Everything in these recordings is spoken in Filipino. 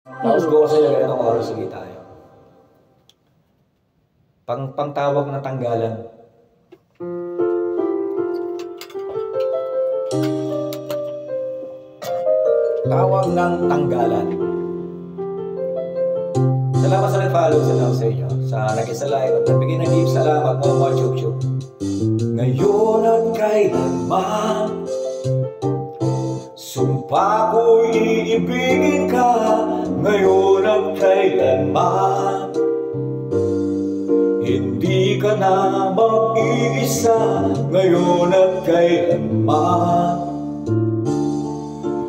Tapos bukas sila ganitong oras, sige tayo. Pangtawag na tanggalan. Tawag ng tanggalan. Salamat sa nag-follow, salamat sa inyo. Sa nag-isa-live at nagbigay ng gift, salamat mga chup-chup. Ngayon at kailanman, sumpa ko'y iibigin ka. Ngayon at kailanman, hindi ka na mag-iisa. Ngayon at kailanman,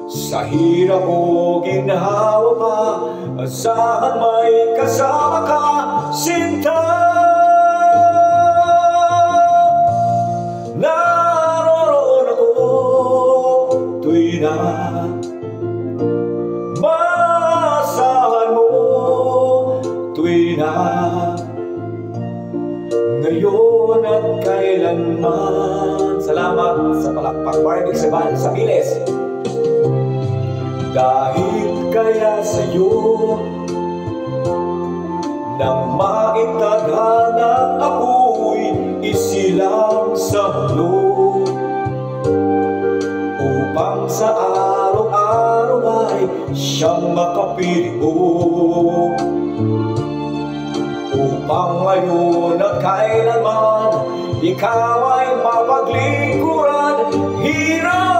sa hirap o ginhawa pa, asahan may kasama ka, sinta. Naroroon ako tuwi na maasahan mo, tuwi na ngayon at kailanman. Salamat sa palakpak Barney sa Biles. Dahil kaya sa'yo nang maitadhana ako'y isilang sa mundo, upang sa araw-araw ay siyang makapiling ko, upang ngayon at kailanman ikaw ay mapaglingkuran. Hirap,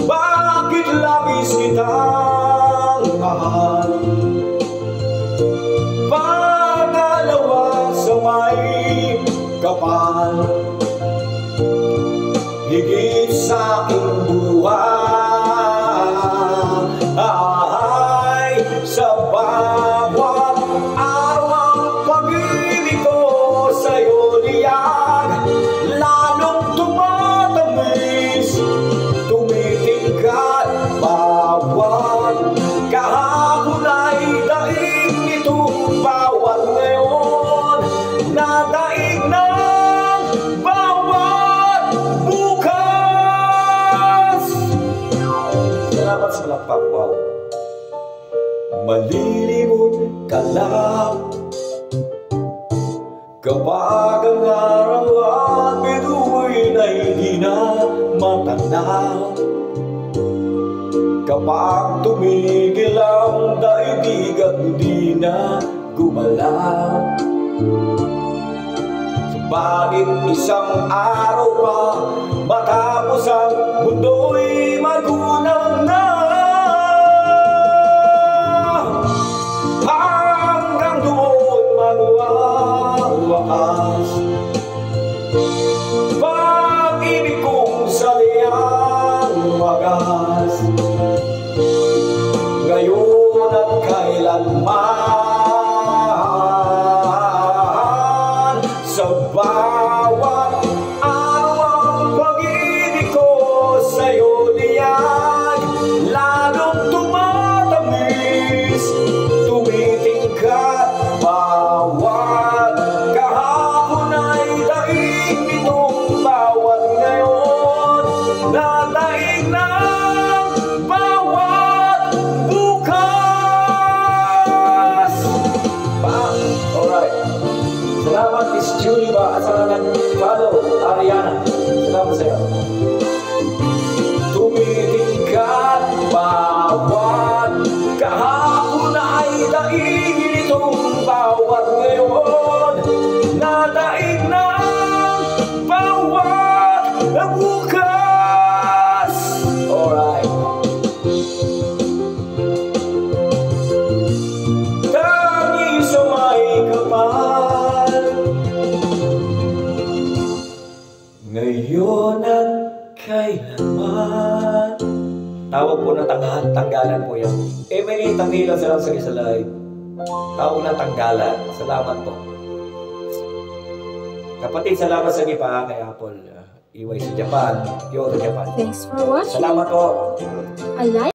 bakit labis kitang mahal? Pangalawa sa may kapal, higit sa aking buhay. Sa bawat araw ang pag-ibig ko sa'yo niyag, lalong tumatamis, tumitingkat bawat kahapon ay daig nito, bawat ngayon na daig ng bawat bukas. Salamat sa palakpak, wow. Malilimot ka lang kapag ang araw at bituin ay hindi na matanaw, kapag tumigil ang daigdig at hindi na gumalaw. Subalit isang araw pa matapos ang mundo'y magunaw na, hanggang doon magwawakas pag-ibig kong saliyang wagas. Ngayon at kailanman, sa bawat araw ang pag-ibig ko sa'yo niyag, lalong tumatamis, tumitingkat bawat kahapon ay daig nitong bawat ngayon na daig ng bawat bukas. Alright. Salamat Miss Julie ba at sa nag-follow Ariana. Salamat sa'yo. Tumitingkat bawat kahapon ay daig nitong bawat ngayon na daig ng bawat bukas. Alright. Tangi sa may kapal, ngayon at kailanman. Tawag po ng tanggalan po yan. Emily Tangilo, salamat sa isa live. Tawag ng tanggalan. Salamat po. Kapatid, salamat sa gipa kay Apple. Iway sa Japan, Kyoto, Japan. Thanks for watching. Salamat po. A like